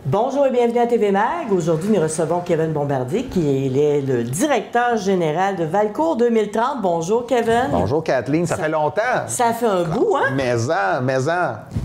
Bonjour et bienvenue à TV Mag. Aujourd'hui, nous recevons Kevin Bombardier, qui est le directeur général de Valcourt 2030. Bonjour, Kevin. Bonjour, Kathleen. Ça fait longtemps. Ça fait un bout, hein? Mais.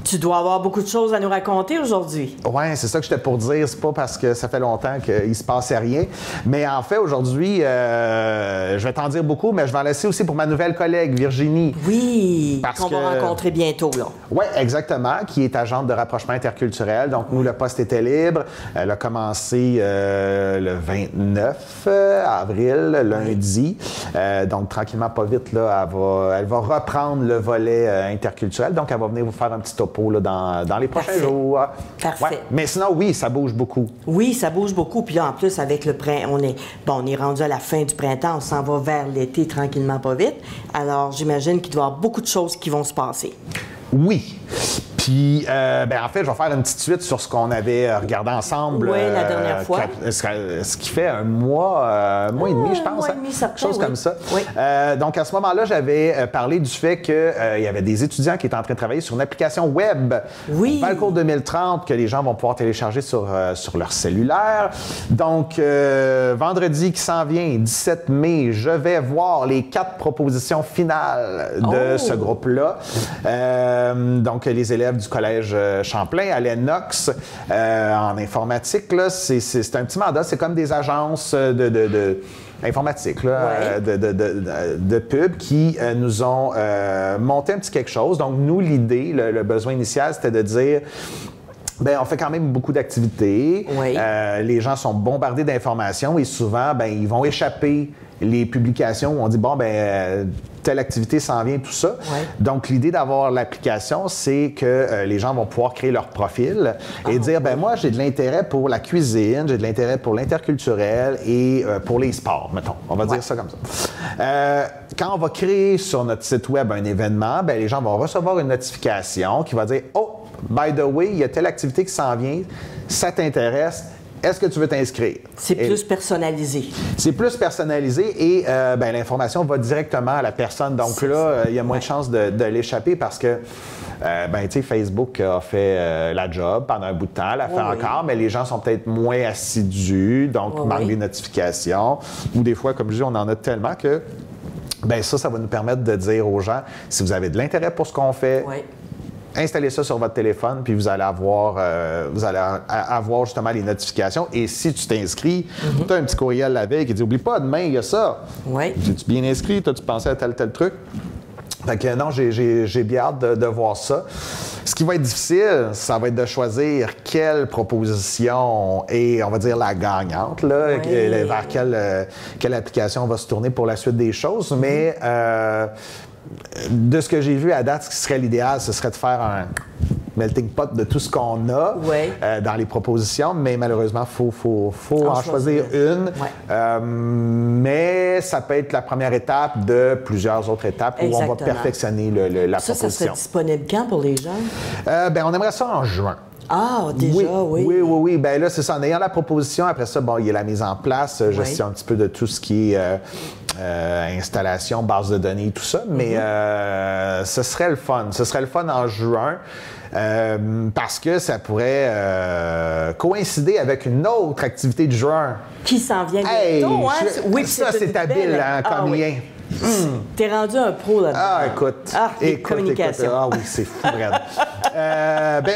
Tu dois avoir beaucoup de choses à nous raconter aujourd'hui. Oui, c'est ça que j'étais pour dire. C'est pas parce que ça fait longtemps qu'il se passait rien. Mais en fait, aujourd'hui, je vais t'en dire beaucoup, mais je vais en laisser aussi pour ma nouvelle collègue, Virginie. Oui, qu'on va rencontrer bientôt, là. Oui, exactement, qui est agente de rapprochement interculturel. Donc, nous, le poste était libre. Elle a commencé le 29 avril, lundi. Donc, tranquillement, pas vite, là, elle va reprendre le volet interculturel. Donc, elle va venir vous faire un petit topo là, dans les prochains jours. Parfait. Ouais. Mais sinon, oui, ça bouge beaucoup. Oui, ça bouge beaucoup. Puis là, en plus, avec le printemps, on est rendu à la fin du printemps. On s'en va vers l'été tranquillement, pas vite. Alors, j'imagine qu'il doit y avoir beaucoup de choses qui vont se passer. Oui. Puis, en fait, je vais faire une petite suite sur ce qu'on avait regardé ensemble. Oui, la dernière fois. Ce qui fait un mois et demi, je pense. Un mois et demi, certain, chose comme ça. Oui. Donc, à ce moment-là, j'avais parlé du fait qu'il y avait des étudiants qui étaient en train de travailler sur une application web. Oui. Valcourt 2030, que les gens vont pouvoir télécharger sur leur cellulaire. Donc, vendredi qui s'en vient, 17 mai, je vais voir les 4 propositions finales de ce groupe-là. Donc, les élèves du collège Champlain à l'Enox en informatique, là, c'est un petit mandat. C'est comme des agences informatique, là, de pub qui nous ont monté un petit quelque chose. Donc, nous, l'idée, le besoin initial, c'était de dire... on fait quand même beaucoup d'activités. Oui. Les gens sont bombardés d'informations et souvent, ils vont échapper les publications où on dit, telle activité s'en vient, tout ça. Oui. Donc, l'idée d'avoir l'application, c'est que les gens vont pouvoir créer leur profil et dire, moi, j'ai de l'intérêt pour la cuisine, j'ai de l'intérêt pour l'interculturel et pour les sports, mettons. On va dire ça comme ça. Quand on va créer sur notre site web un événement, les gens vont recevoir une notification qui va dire, oh, by the way, il y a telle activité qui s'en vient, ça t'intéresse, est-ce que tu veux t'inscrire? C'est plus personnalisé. C'est plus personnalisé et l'information va directement à la personne. Donc là, il y a moins de chances de l'échapper parce que Facebook a fait la job pendant un bout de temps, l'a fait encore, mais les gens sont peut-être moins assidus, donc manquent des notifications. Ou des fois, comme je dis, on en a tellement que ça va nous permettre de dire aux gens, si vous avez de l'intérêt pour ce qu'on fait, installez ça sur votre téléphone, puis vous allez avoir justement les notifications. Et si tu t'inscris, tu as un petit courriel la veille qui dit « Oublie pas, demain, il y a ça. Oui. J'ai-tu bien inscrit? T'as-tu pensé à tel truc? » Fait que non, j'ai bien hâte de voir ça. Ce qui va être difficile, ça va être de choisir quelle proposition est, on va dire, la gagnante, là, vers quelle application on va se tourner pour la suite des choses. Mais de ce que j'ai vu à date, ce qui serait l'idéal, ce serait de faire un melting pot de tout ce qu'on a dans les propositions, mais malheureusement, il faut en choisir une. Mais ça peut être la première étape de plusieurs autres étapes où on va perfectionner la proposition. Ça serait disponible quand pour les gens? On aimerait ça en juin. Ah, déjà, oui. Oui. Là, c'est ça. En ayant la proposition, après ça, il y a la mise en place, gestion un petit peu de tout ce qui est installation, base de données, tout ça. Mais ce serait le fun. Ce serait le fun en juin. Parce que ça pourrait coïncider avec une autre activité de juin. Qui s'en vient bientôt, Oui, ça, c'est habile comme lien. T'es rendu un pro là-dedans. Ah, écoute. Communication. Oui, c'est fou, raide.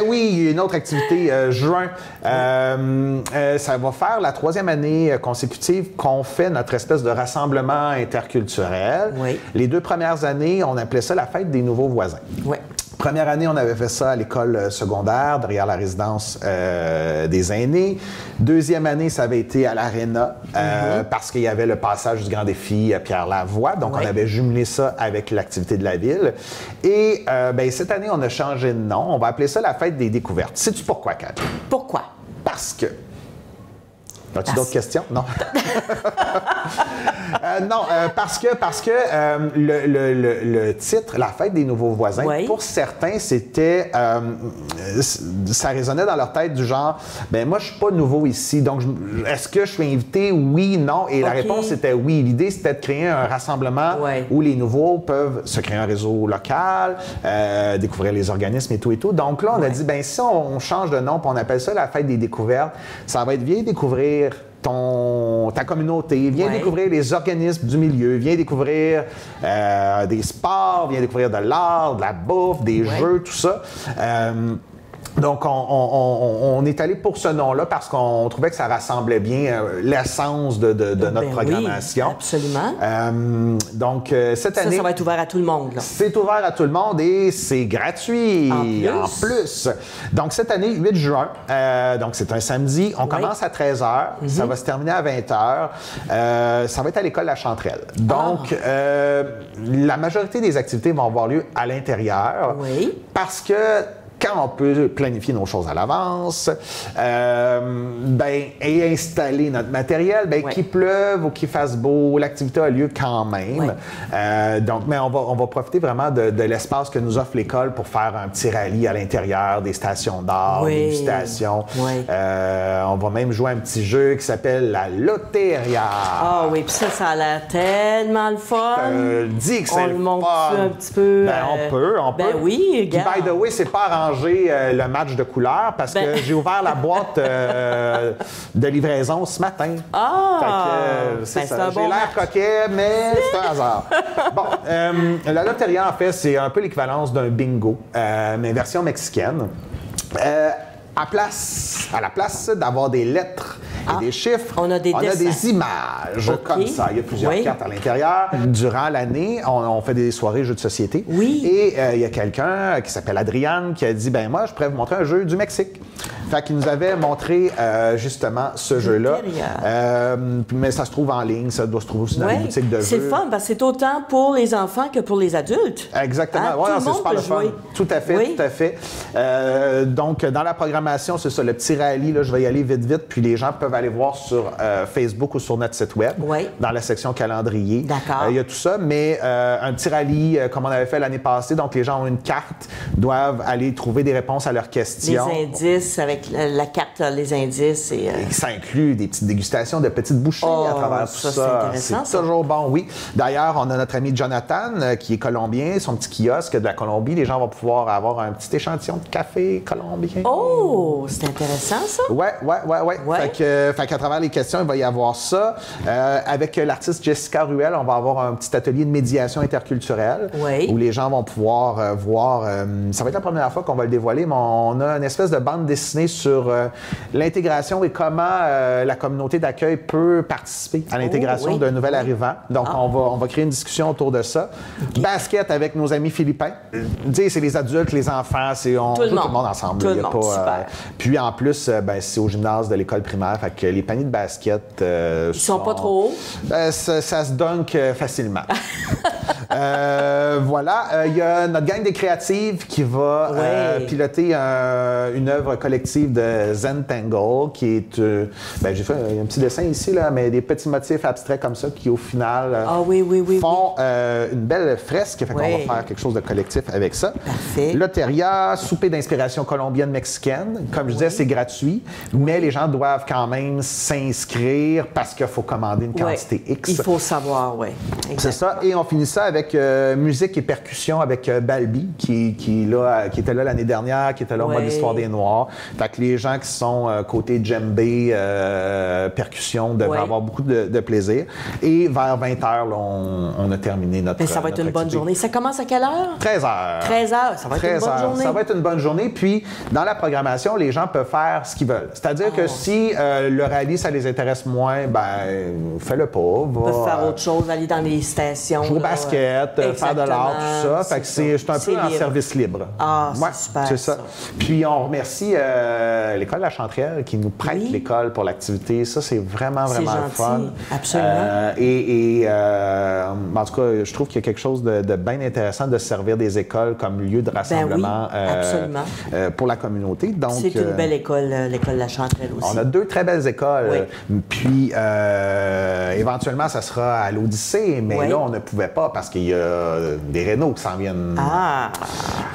Oui, une autre activité, juin. Ça va faire la 3e année consécutive qu'on fait notre espèce de rassemblement interculturel. Oui. Les 2 premières années, on appelait ça la fête des nouveaux voisins. Oui. Première année, on avait fait ça à l'école secondaire, derrière la résidence des aînés. 2e année, ça avait été à l'Aréna, parce qu'il y avait le passage du Grand Défi à Pierre-Lavoie. Donc, on avait jumelé ça avec l'activité de la ville. Et cette année, on a changé de nom. On va appeler ça la fête des découvertes. Sais-tu pourquoi, Kat? Pourquoi? Parce que As-tu d'autres questions? Non. Non, parce que le titre, La fête des nouveaux voisins, pour certains, c'était... ça résonnait dans leur tête du genre, ben moi, je suis pas nouveau ici, donc est-ce que je suis invité? Oui, non. Et la réponse était oui. L'idée, c'était de créer un rassemblement où les nouveaux peuvent se créer un réseau local, découvrir les organismes et tout et tout. Donc là, on a dit, ben si on change de nom, puis on appelle ça la fête des découvertes, ça va être viens découvrir ta communauté, viens découvrir les organismes du milieu, viens découvrir des sports, viens découvrir de l'art, de la bouffe, des jeux, tout ça. Donc, on est allé pour ce nom-là parce qu'on trouvait que ça rassemblait bien l'essence de notre programmation. Oui, absolument. Donc, cette année... Ça va être ouvert à tout le monde. C'est ouvert à tout le monde et c'est gratuit en plus. Donc, cette année, 8 juin, donc c'est un samedi, on commence à 13h, ça va se terminer à 20h. Ça va être à l'école La Chanterelle. Donc, la majorité des activités vont avoir lieu à l'intérieur parce que quand on peut planifier nos choses à l'avance, et installer notre matériel, qu'il pleuve ou qu'il fasse beau, l'activité a lieu quand même. Donc, mais on va profiter vraiment de l'espace que nous offre l'école pour faire un petit rallye à l'intérieur, des stations d'art, des dégustations. On va même jouer un petit jeu qui s'appelle la Loteria. Ah oui, puis ça a l'air tellement le fun. Je dis que c'est le fun. On le monte un petit peu. On peut. Ben oui, regarde. By the way, c'est pas arrangé le match de couleurs parce que j'ai ouvert la boîte de livraison ce matin. C'est ça. J'ai l'air coquet, mais c'est un hasard. Bon, la Loteria, en fait, c'est un peu l'équivalence d'un bingo, mais version mexicaine. À la place d'avoir des lettres et des chiffres, on a des images comme ça. Il y a plusieurs cartes à l'intérieur. Durant l'année, on fait des soirées jeux de société. Et il y a quelqu'un qui s'appelle Adriane qui a dit, ben moi, je pourrais vous montrer un jeu du Mexique. Fait qu'il nous avait montré justement ce jeu-là. Mais ça se trouve en ligne, ça doit se trouver aussi dans les boutiques de jeux. C'est le fun parce que c'est autant pour les enfants que pour les adultes. Exactement. C'est super le fun. Tout à fait, tout à fait. Donc, dans la programmation, c'est ça, le petit rallye, là, je vais y aller vite, puis les gens peuvent aller voir sur Facebook ou sur notre site web, dans la section calendrier. D'accord. Il y a tout ça, mais un petit rallye comme on avait fait l'année passée, donc les gens ont une carte, doivent aller trouver des réponses à leurs questions. Les indices, avec la carte, les indices. Et ça inclut des petites dégustations de petites bouchées à travers tout ça. C'est toujours bon, oui. D'ailleurs, on a notre ami Jonathan, qui est colombien, son petit kiosque de la Colombie. Les gens vont pouvoir avoir un petit échantillon de café colombien. Oh, c'est intéressant, ça? Oui. Fait qu'à travers les questions, il va y avoir ça. Avec l'artiste Jessica Ruel, on va avoir un petit atelier de médiation interculturelle où les gens vont pouvoir voir. Ça va être la première fois qu'on va le dévoiler, mais on a une espèce de bande dessinée sur l'intégration et comment la communauté d'accueil peut participer à l'intégration d'un nouvel arrivant. Donc, on va créer une discussion autour de ça. Basket avec nos amis philippins. C'est les adultes, les enfants, tout le monde ensemble. Tout le monde, super. Puis en plus, c'est au gymnase de l'école primaire. Fait que les paniers de basket... Ils sont pas trop hauts? Ça se dunk facilement. Voilà. Il y a notre gang des créatives qui va piloter une œuvre collective de Zentangle qui est... j'ai fait un petit dessin ici, là, mais des petits motifs abstraits comme ça qui, au final, font une belle fresque. Fait qu'on va faire quelque chose de collectif avec ça. Parfait. Loteria, souper d'inspiration colombienne-mexicaine. Comme je disais, c'est gratuit, mais les gens doivent quand même s'inscrire parce qu'il faut commander une quantité X. Il faut savoir, C'est ça. Et on finit ça avec musique et percussion avec Balbi, qui était là l'année dernière, qui était là au mois de l'Histoire des Noirs. Fait que les gens qui sont côté djembé, percussion, devraient avoir beaucoup de plaisir. Et vers 20h, on a terminé notre ça va être une bonne journée. Ça commence à quelle heure? 13h. 13h, ça va être une bonne journée. Ça va être une bonne journée. Puis, dans la programmation, les gens peuvent faire ce qu'ils veulent. C'est-à-dire que si le rallye, ça les intéresse moins, fais-le pas. Ils peuvent faire autre chose, aller dans les stations. Jouer au basket, poète, faire de l'art, tout ça. Fait que c'est un peu en libre. Service libre. Ah, Ouais, c'est super c'est ça. Puis on remercie l'École de la Chanterelle qui nous prête l'école pour l'activité. Ça, c'est vraiment, vraiment le fun. Absolument. En tout cas, je trouve qu'il y a quelque chose de bien intéressant de servir des écoles comme lieu de rassemblement pour la communauté. Donc, c'est une belle école, l'École de la Chanterelle aussi. On a 2 très belles écoles. Oui. Puis, éventuellement, ça sera à l'Odyssée, mais là, on ne pouvait pas parce qu'il y a des rénaux qui s'en viennent. Ah!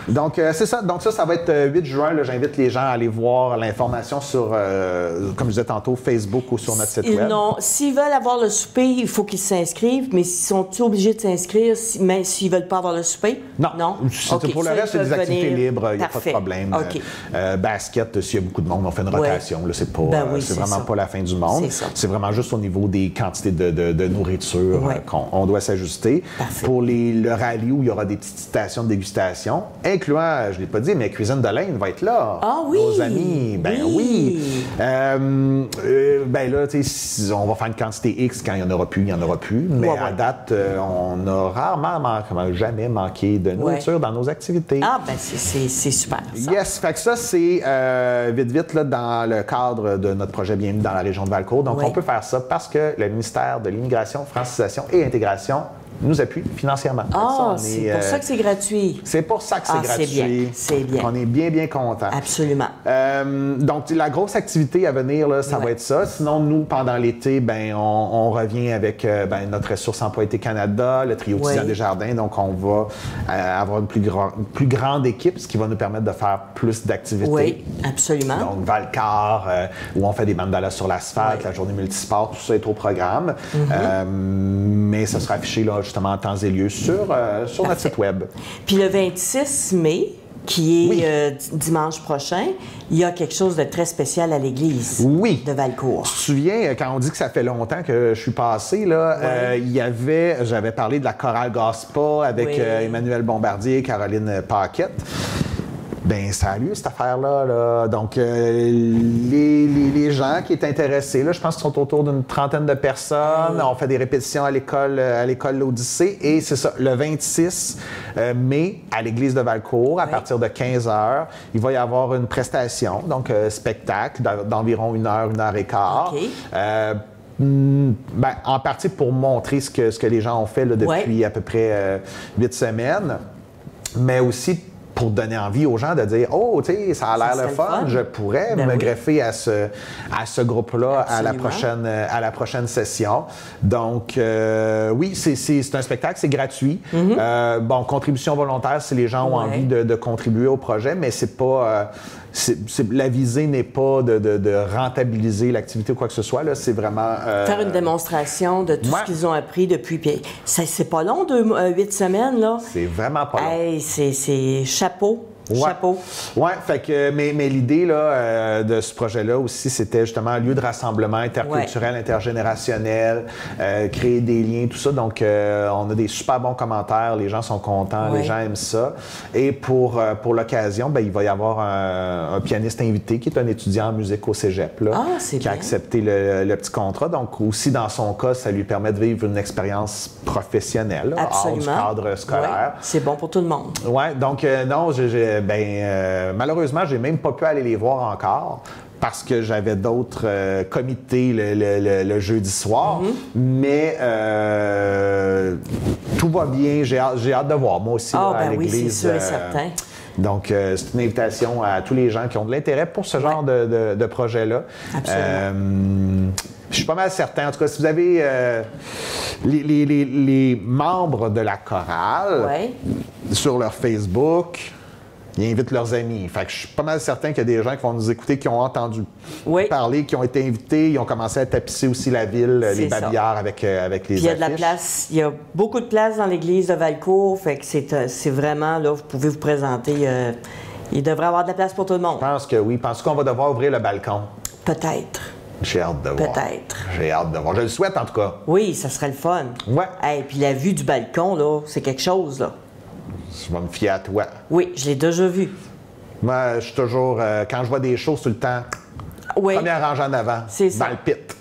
Donc, c'est ça. Donc, ça va être 8 juin. J'invite les gens à aller voir l'information sur, comme je disais tantôt, Facebook ou sur notre site web. Non, s'ils veulent avoir le souper, il faut qu'ils s'inscrivent, mais s'ils sont obligés de s'inscrire, mais s'ils ne veulent pas avoir le souper? Non. Okay. Pour le reste, c'est des activités libres, il n'y a pas de problème. Okay. Basket, s'il y a beaucoup de monde, on fait une rotation. Là, c'est vraiment pas la fin du monde. C'est vraiment juste au niveau des quantités de nourriture qu'on doit s'ajuster. Pour le rallye où il y aura des petites stations de dégustation, incluant, je ne l'ai pas dit, mais Cuisine de l'Inde va être là. Ah oui! Nos amis, oui. Là, tu sais, on va faire une quantité X quand il n'y en aura plus, il n'y en aura plus. Mais à date, on a rarement, jamais manqué de nourriture dans nos activités. Ah, ben c'est super. Ça. Yes, fait que ça, c'est vite, là, dans le cadre de notre projet Bienvenue dans la région de Valcourt. Donc, on peut faire ça parce que le ministère de l'Immigration, Francisation et Intégration nous appuie financièrement. Ah, c'est pour ça que c'est gratuit. C'est pour ça que c'est gratuit. C'est bien. On est bien contents. Absolument. Donc, la grosse activité à venir, là, ça va être ça. Sinon, nous, pendant l'été, on revient avec notre ressource Emploi-Été Canada, le trio Étudiants Desjardins. Donc, on va avoir une plus grande équipe, ce qui va nous permettre de faire plus d'activités. Oui, absolument. Donc, Valcar, où on fait des mandalas sur l'asphalte, la journée multisport, tout ça est au programme. Mais ça sera affiché, là, justement, en temps et lieu sur notre site web. Puis le 26 mai, qui est dimanche prochain, il y a quelque chose de très spécial à l'église de Valcourt. Tu te souviens, quand on dit que ça fait longtemps que je suis passé, là, j'avais parlé de la chorale gospel avec Emmanuel Bombardier et Caroline Paquette. Bien, ça a lieu, cette affaire-là. Là. Donc, les gens qui étaient intéressés, là, je pense qu'ils sont autour d'une trentaine de personnes. On fait des répétitions à l'école L'Odyssée. Et c'est ça, le 26 mai, à l'église de Valcourt, à partir de 15 h, il va y avoir une prestation, donc spectacle d'environ 1 heure, 1 heure et quart. En partie pour montrer ce que les gens ont fait là, depuis à peu près 8 semaines, mais aussi pour donner envie aux gens de dire « Oh, tu sais, ça a l'air le fun, je pourrais me greffer à ce groupe-là à la prochaine session. » Donc, oui, c'est un spectacle, c'est gratuit. Contribution volontaire si les gens ont envie de contribuer au projet, mais c'est pas... la visée n'est pas de rentabiliser l'activité ou quoi que ce soit. C'est vraiment... faire une démonstration de tout ce qu'ils ont appris depuis. Puis, c'est pas long, 8 semaines, là. C'est vraiment pas long. Hey, c'est chapeau. Chapeau. Oui, fait que, mais l'idée là, de ce projet-là aussi, c'était justement un lieu de rassemblement interculturel, intergénérationnel, créer des liens, tout ça. Donc, on a des super bons commentaires, les gens sont contents, les gens aiment ça. Et pour l'occasion, il va y avoir un pianiste invité qui est un étudiant en musique au cégep, là, qui a accepté le petit contrat. Donc, aussi, dans son cas, ça lui permet de vivre une expérience professionnelle, hors du cadre scolaire. C'est bon pour tout le monde. Oui, donc, non, malheureusement, j'ai même pas pu aller les voir encore parce que j'avais d'autres comités le jeudi soir. Mais tout va bien. J'ai hâte de voir, moi aussi, à l'église. Oui, c'est sûr et certain. Donc, c'est une invitation à tous les gens qui ont de l'intérêt pour ce genre de projet-là. Absolument. Je suis pas mal certain. En tout cas, si vous avez les membres de la chorale sur leur Facebook... Ils invitent leurs amis. Fait que je suis pas mal certain qu'il y a des gens qui vont nous écouter, qui ont entendu parler, qui ont été invités. Ils ont commencé à tapisser aussi la ville, les babillards avec les affiches. Il y a de la place. Il y a beaucoup de place dans l'église de Valcourt. Fait que c'est vraiment, là, vous pouvez vous présenter. Il devrait y avoir de la place pour tout le monde. Je pense que oui. Penses-tu qu'on va devoir ouvrir le balcon? Peut-être. J'ai hâte de voir. Peut-être. J'ai hâte de voir. Je le souhaite, en tout cas. Oui, ça serait le fun. Ouais. Et puis la vue du balcon, là, c'est quelque chose, là. Je vais me fier à toi. Oui, je l'ai déjà vu. Moi, je suis toujours... quand je vois des choses tout le temps, première rangée en avant, c'est ça. dans le pit.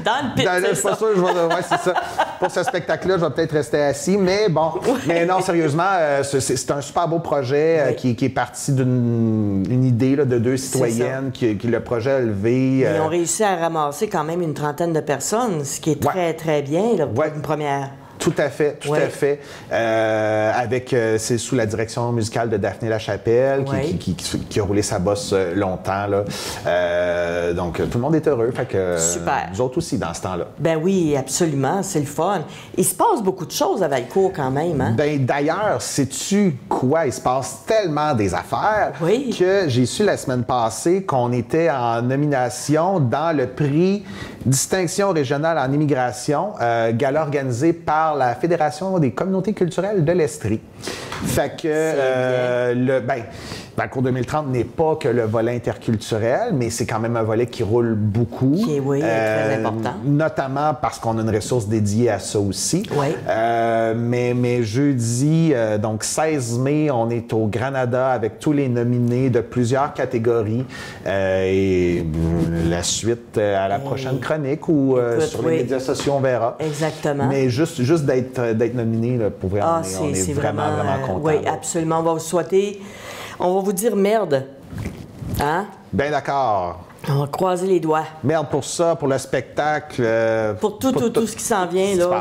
Dans Dans le pit, Je suis pas sûr, ouais, c'est ça. Pour ce spectacle-là, je vais peut-être rester assis, mais bon. Mais non, sérieusement, c'est un super beau projet qui est parti d'une idée là, de deux citoyennes qui le projet a levé. Ils ont réussi à ramasser quand même une trentaine de personnes, ce qui est très, très bien là, pour une première. Tout à fait, tout à fait. C'est sous la direction musicale de Daphné Lachapelle, qui a roulé sa bosse longtemps. Là. Donc, tout le monde est heureux. Fait que, super. Nous autres aussi, dans ce temps-là. Ben oui, absolument. C'est le fun. Il se passe beaucoup de choses à Valcourt quand même. Hein? Ben, d'ailleurs, sais-tu quoi? Il se passe tellement des affaires que j'ai su la semaine passée qu'on était en nomination dans le prix Distinction régionale en immigration, gala organisé par la Fédération des communautés culturelles de l'Estrie. Fait que Valcourt 2030 n'est pas que le volet interculturel, mais c'est quand même un volet qui roule beaucoup. Qui est, très important. Notamment parce qu'on a une ressource dédiée à ça aussi. Oui. Mais jeudi, donc 16 mai, on est au Granada avec tous les nominés de plusieurs catégories. Et la suite à la prochaine chronique ou sur les médias sociaux, on verra. Exactement. Mais juste d'être nominé, là, pour vrai, on est vraiment contents. Oui, absolument. On va vous souhaiter... On va vous dire merde. Hein? Bien d'accord. On va croiser les doigts. Merde pour ça, pour le spectacle. Pour tout ce qui s'en vient, là,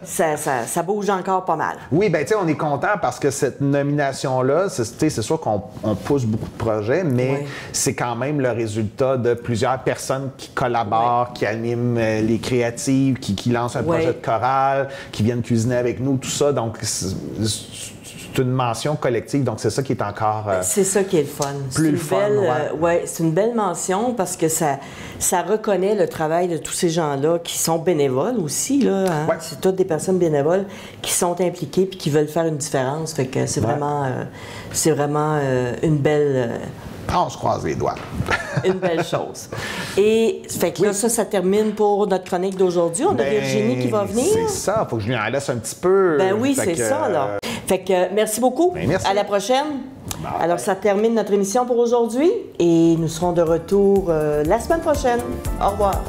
ça bouge encore pas mal. Oui, bien, tu sais, on est content parce que cette nomination-là, c'est sûr qu'on pousse beaucoup de projets, mais c'est quand même le résultat de plusieurs personnes qui collaborent, qui animent les créatives, qui lancent un projet de chorale, qui viennent cuisiner avec nous, tout ça. Donc, c'est une mention collective, donc c'est ça qui est encore c'est ça qui est le fun. Plus le fun, c'est une belle mention parce que ça reconnaît le travail de tous ces gens-là qui sont bénévoles aussi. Là, hein? C'est toutes des personnes bénévoles qui sont impliquées et qui veulent faire une différence. Fait que c'est vraiment une belle... on se croise les doigts. Une belle chose. Et fait que là, ça termine pour notre chronique d'aujourd'hui. On a Virginie qui va venir. C'est ça, il faut que je lui en laisse un petit peu. Ben oui, c'est ça, là. Fait que merci beaucoup. Merci. À la prochaine. Bye. Alors, ça termine notre émission pour aujourd'hui et nous serons de retour la semaine prochaine. Au revoir.